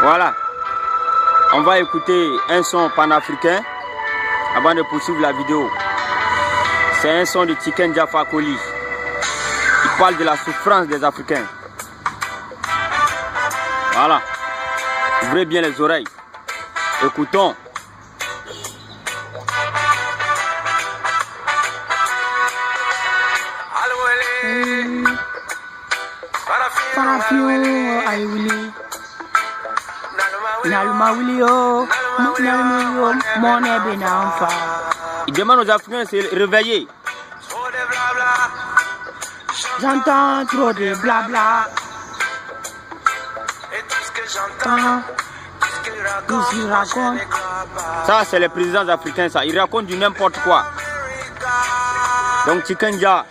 Voilà. On va écouter un son panafricain avant de poursuivre la vidéo. C'est un son de Tiken Jah Fakoly. Il parle de la souffrance des Africains. Voilà. Ouvrez bien les oreilles. Écoutons. Il demande aux Africains de se réveiller. J'entends trop de blabla. Tout ce qu'il raconte. Ça, c'est les présidents africains, ça. Ils racontent du n'importe quoi. Donc, Tiken Jah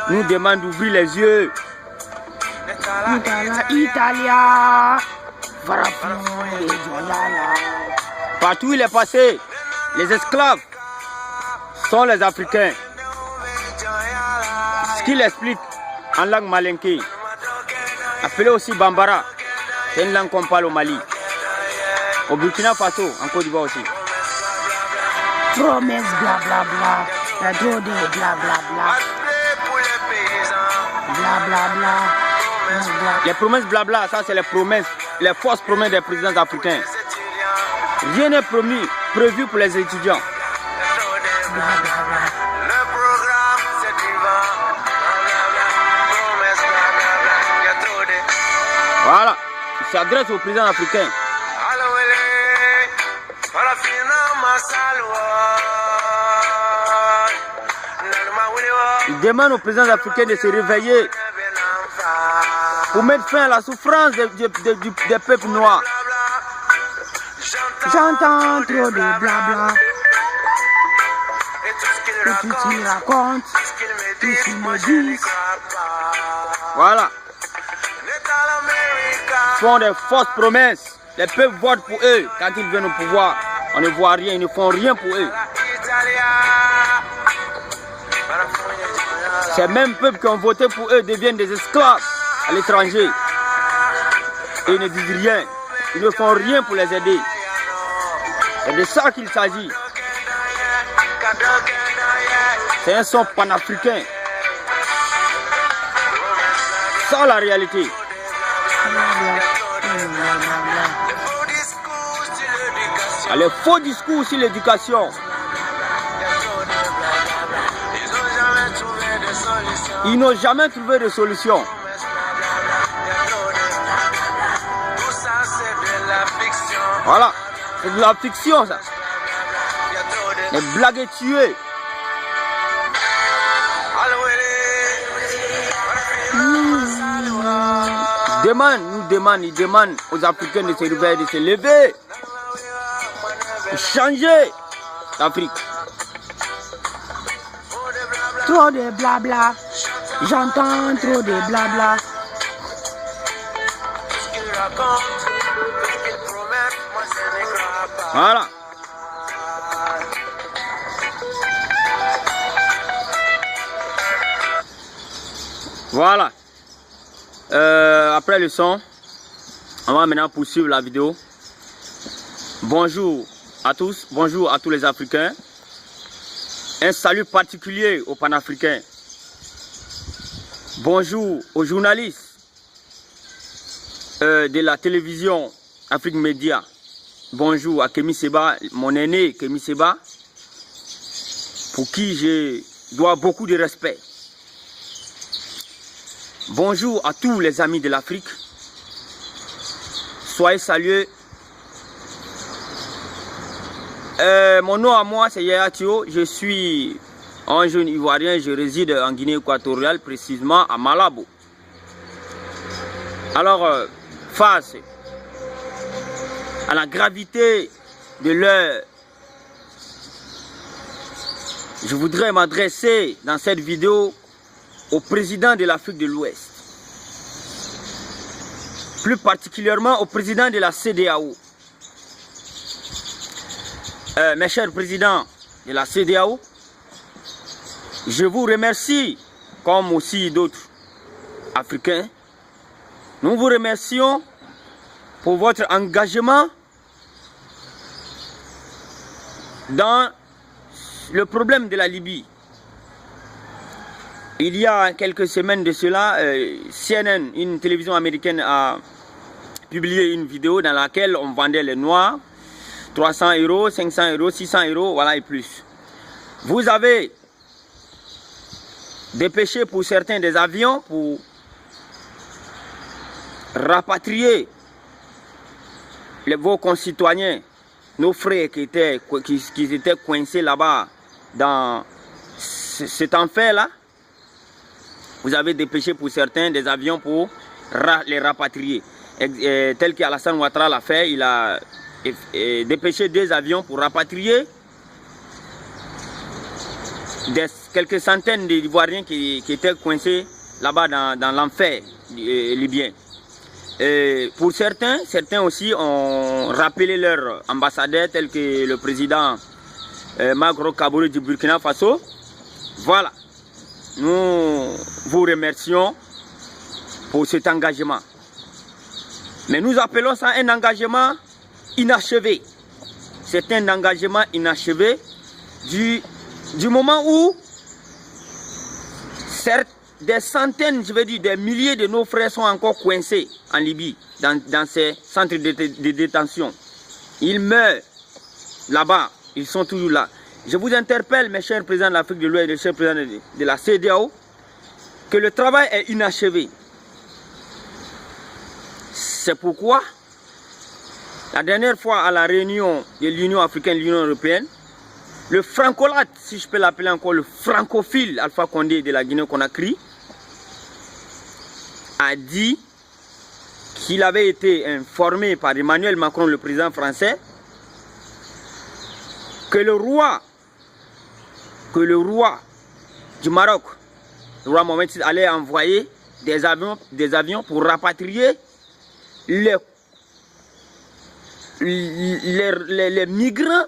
nous demande d'ouvrir les yeux. Italia. Partout où il est passé, les esclaves sont les Africains. Ce qu'il explique en langue malinké, appelé aussi Bambara, c'est une langue qu'on parle au Mali. Au Burkina Faso, en Côte d'Ivoire aussi. Promesse blablabla. La trop de blablabla. Blablabla. Les promesses blabla, ça c'est les promesses, les fausses promesses des présidents africains. Rien n'est prévu pour les étudiants. Voilà, il s'adresse aux présidents africains. Il demande aux présidents africains de se réveiller pour mettre fin à la souffrance des peuples noirs. J'entends trop de blabla. Tout ce qu'ils racontent, tout ce qu'ils me disent. Voilà. Ils font des fausses promesses. Les peuples votent pour eux. Quand ils viennent au pouvoir, on ne voit rien, ils ne font rien pour eux. Ces mêmes peuples qui ont voté pour eux deviennent des esclaves à l'étranger. Et ils ne disent rien. Ils ne font rien pour les aider. C'est de ça qu'il s'agit. C'est un son panafricain. Ça la réalité. Les faux discours sur l'éducation. Ils n'ont jamais trouvé de solution. Voilà, c'est de la fiction ça. Les blagues tuées. Ils demandent aux Africains de se réveiller, de se lever, de changer l'Afrique. Trop de blabla. J'entends trop de blabla. Voilà. Voilà. Après le son, on va maintenant poursuivre la vidéo. Bonjour à tous, bonjour à tous les Africains. Un salut particulier aux panafricains. Bonjour aux journalistes de la télévision Afrique Média. Bonjour à Kémy Séba, mon aîné Kémy Séba, pour qui je dois beaucoup de respect. Bonjour à tous les amis de l'Afrique. Soyez salués. Mon nom à moi c'est Yaya Thio. Je suis un jeune Ivoirien. Je réside en Guinée équatoriale, précisément à Malabo. Alors, face à la gravité de l'heure, je voudrais m'adresser dans cette vidéo au président de l'Afrique de l'Ouest, plus particulièrement au président de la CEDEAO. Mes chers présidents de la CEDEAO, je vous remercie, comme aussi d'autres Africains. Nous vous remercions pour votre engagement dans le problème de la Libye. Il y a quelques semaines de cela, CNN, une télévision américaine, a publié une vidéo dans laquelle on vendait les noirs, 300 €, 500 €, 600 €, voilà et plus. Vous avez dépêché pour certains des avions pour rapatrier vos concitoyens, nos frères qui étaient coincés là-bas dans cet enfer-là. Vous avez dépêché pour certains des avions pour les rapatrier. Tel qu'Alassane Ouattara l'a fait, il a dépêché 2 avions pour rapatrier quelques centaines d'Ivoiriens qui étaient coincés là-bas dans l'enfer libyen. Pour certains aussi ont rappelé leur ambassadeur, tel que le président Magro Kabouré du Burkina Faso. Voilà, nous vous remercions pour cet engagement. Mais nous appelons ça un engagement inachevé. C'est un engagement inachevé du moment où certes, des centaines, je veux dire des milliers de nos frères sont encore coincés en Libye, dans ces centres de détention. Ils meurent là-bas, ils sont toujours là. Je vous interpelle, mes chers présidents de l'Afrique de l'Ouest et les chers présidents de la CEDEAO, que le travail est inachevé. C'est pourquoi, la dernière fois à la réunion de l'Union africaine et de l'Union européenne, le francolate, si je peux l'appeler encore le francophile Alpha Condé de la Guinée-Conakry, a dit qu'il avait été informé par Emmanuel Macron, le président français, que le roi du Maroc, le roi Mohamed VI, allait envoyer des avions pour rapatrier les migrants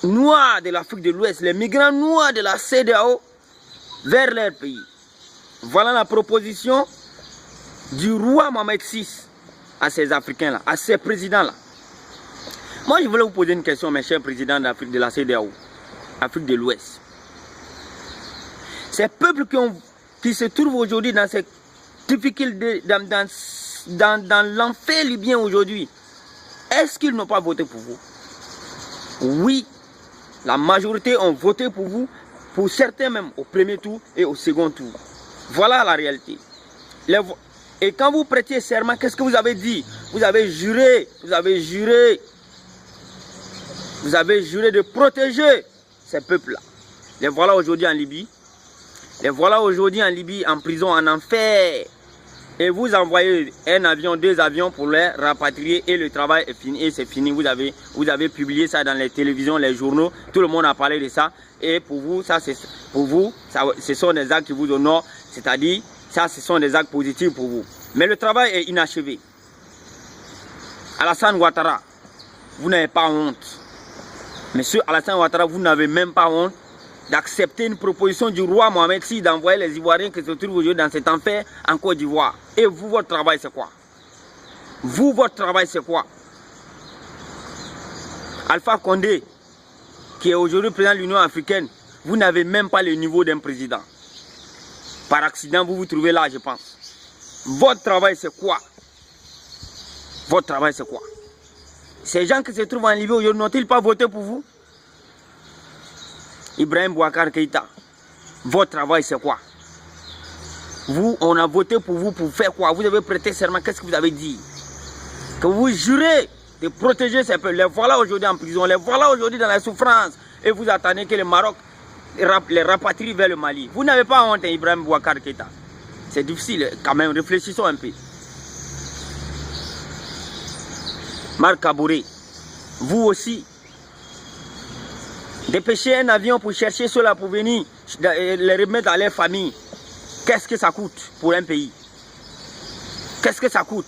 noirs de l'Afrique de l'Ouest, les migrants noirs de la CEDEAO vers leur pays. Voilà la proposition du roi Mohamed VI à ces Africains-là, à ces présidents-là. Moi, je voulais vous poser une question, mes chers présidents d'Afrique de la CEDEAO, Afrique de l'Ouest. Ces peuples qui se trouvent aujourd'hui dans cette difficulté, dans l'enfer libyen aujourd'hui, est-ce qu'ils n'ont pas voté pour vous? Oui, la majorité ont voté pour vous, pour certains même au premier tour et au second tour. Voilà la réalité. Et quand vous prêtiez serment, qu'est-ce que vous avez dit? Vous avez juré de protéger ces peuples-là. Les voilà aujourd'hui en Libye. Les voilà aujourd'hui en Libye, en prison, en enfer. Et vous envoyez un avion, 2 avions pour les rapatrier et le travail est fini. Et c'est fini. Vous avez publié ça dans les télévisions, les journaux. Tout le monde a parlé de ça. Et pour vous, ce sont des actes qui vous honorent. C'est-à-dire, ce sont des actes positifs pour vous. Mais le travail est inachevé. Alassane Ouattara, vous n'avez pas honte. Monsieur Alassane Ouattara, vous n'avez même pas honte d'accepter une proposition du roi Mohamed VI d'envoyer les Ivoiriens qui se trouvent aujourd'hui dans cet enfer en Côte d'Ivoire. Et vous, votre travail, c'est quoi? Vous, votre travail, c'est quoi? Alpha Condé, qui est aujourd'hui président de l'Union africaine, vous n'avez même pas le niveau d'un président. Par accident, vous vous trouvez là, je pense. Votre travail, c'est quoi? Votre travail, c'est quoi? Ces gens qui se trouvent en Libye aujourd'hui n'ont-ils pas voté pour vous? Ibrahim Boubacar Keïta, votre travail c'est quoi? Vous, on a voté pour vous pour faire quoi? Vous avez prêté serment, qu'est-ce que vous avez dit? Que vous jurez de protéger ces peuples. Les voilà aujourd'hui en prison, les voilà aujourd'hui dans la souffrance. Et vous attendez que le Maroc les rapatrie vers le Mali. Vous n'avez pas honte, Ibrahim Boubacar Keïta. C'est difficile quand même, réfléchissons un peu. Marc Kabouré, vous aussi, dépêcher un avion pour chercher ceux-là pour venir les remettre à leur famille. Qu'est-ce que ça coûte pour un pays? Qu'est-ce que ça coûte?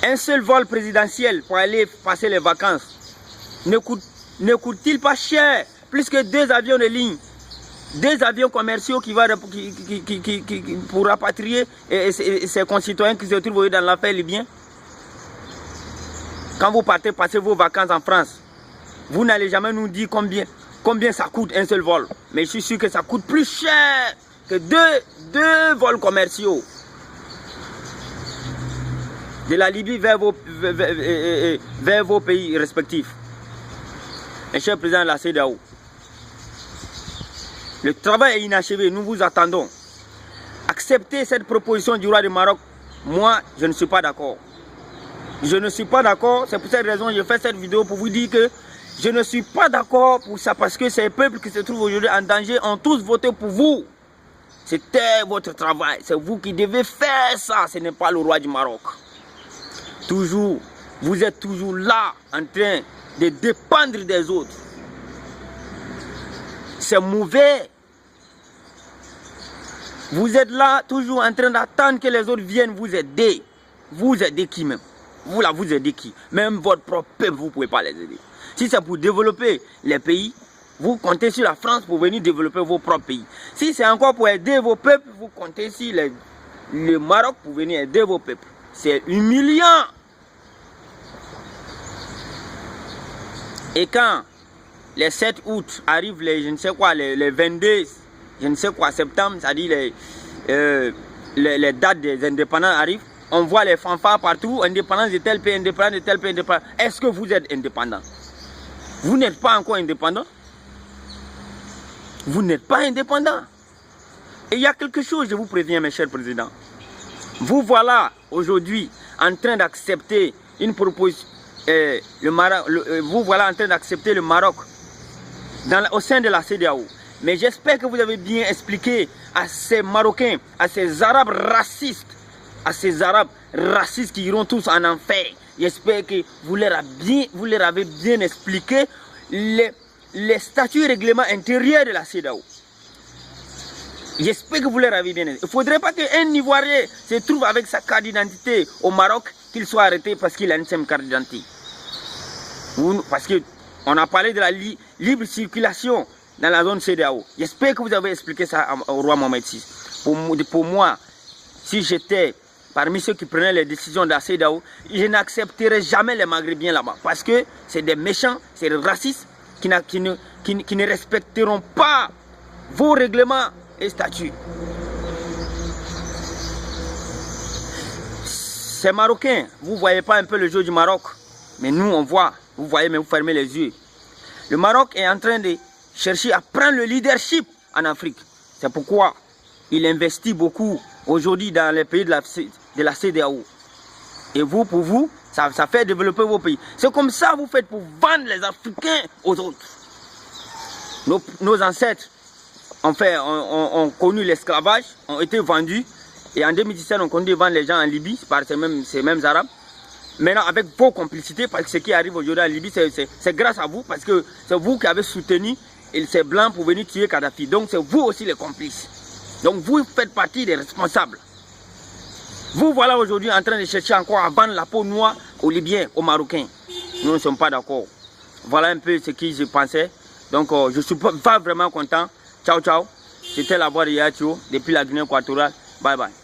Un seul vol présidentiel pour aller passer les vacances ne coûte-t-il pas cher? Plus que 2 avions de ligne 2 avions commerciaux qui vont pour rapatrier ces concitoyens qui se trouvent dans l'affaire libyen. Quand vous partez passer vos vacances en France, vous n'allez jamais nous dire combien ça coûte un seul vol. Mais je suis sûr que ça coûte plus cher que deux vols commerciaux. De la Libye vers vos pays respectifs. Mes chers présidents de la CEDEAO, le travail est inachevé, nous vous attendons. Acceptez cette proposition du roi du Maroc. Moi, je ne suis pas d'accord. Je ne suis pas d'accord, c'est pour cette raison que je fais cette vidéo pour vous dire que je ne suis pas d'accord pour ça parce que ces peuples qui se trouvent aujourd'hui en danger ont tous voté pour vous. C'était votre travail, c'est vous qui devez faire ça, ce n'est pas le roi du Maroc. Toujours, vous êtes toujours là en train de dépendre des autres. C'est mauvais. Vous êtes là toujours en train d'attendre que les autres viennent vous aider. Vous aidez qui même? Vous là, vous aidez qui? Même votre propre peuple, vous ne pouvez pas les aider. Si c'est pour développer les pays, vous comptez sur la France pour venir développer vos propres pays. Si c'est encore pour aider vos peuples, vous comptez sur le Maroc pour venir aider vos peuples. C'est humiliant. Et quand les 7 août arrivent, les, je ne sais quoi, les 22, je ne sais quoi, septembre, c'est-à-dire les dates des indépendants arrivent, on voit les fanfares partout, indépendance de tel pays, indépendance de tel pays, indépendance. Est-ce que vous êtes indépendant? Vous n'êtes pas encore indépendant? Vous n'êtes pas indépendant. Et il y a quelque chose, je vous préviens, mes chers présidents. Vous voilà aujourd'hui en train d'accepter une proposition. Vous voilà en train d'accepter le Maroc au sein de la CEDEAO. Mais j'espère que vous avez bien expliqué à ces Marocains, à ces Arabes racistes, qui iront tous en enfer. J'espère que vous leur avez bien expliqué les statuts et règlements intérieurs de la CEDEAO. J'espère que vous leur avez bien expliqué. Il ne faudrait pas qu'un Ivoirien se trouve avec sa carte d'identité au Maroc, qu'il soit arrêté parce qu'il a une simple carte d'identité. Parce qu'on a parlé de la libre circulation dans la zone CEDEAO. J'espère que vous avez expliqué ça au roi Mohamed VI. Pour moi, si j'étais parmi ceux qui prenaient les décisions de la CEDEAO, je n'accepterais jamais les Maghrébiens là-bas. Parce que c'est des méchants, c'est des racistes qui ne respecteront pas vos règlements et statuts. Ces Marocains, vous ne voyez pas un peu le jeu du Maroc, mais nous on voit, vous voyez, mais vous fermez les yeux. Le Maroc est en train de chercher à prendre le leadership en Afrique. C'est pourquoi il investit beaucoup aujourd'hui dans les pays de la CEDEAO. Et vous, pour vous, ça fait développer vos pays. C'est comme ça que vous faites pour vendre les Africains aux autres. Nos ancêtres ont connu l'esclavage, ont été vendus. Et en 2017, on continue de vendre les gens en Libye par ces mêmes Arabes. Maintenant, avec vos complicités, parce que ce qui arrive aujourd'hui en Libye, c'est grâce à vous, parce que c'est vous qui avez soutenu ces Blancs pour venir tuer Kadhafi. Donc, c'est vous aussi les complices. Donc, vous faites partie des responsables. Vous voilà aujourd'hui en train de chercher encore à vendre la peau noire aux Libyens, aux Marocains. Nous ne sommes pas d'accord. Voilà un peu ce que je pensais. Donc, je ne suis pas vraiment content. Ciao, ciao. C'était la voix de Yatio depuis la Guinée équatoriale. Bye bye.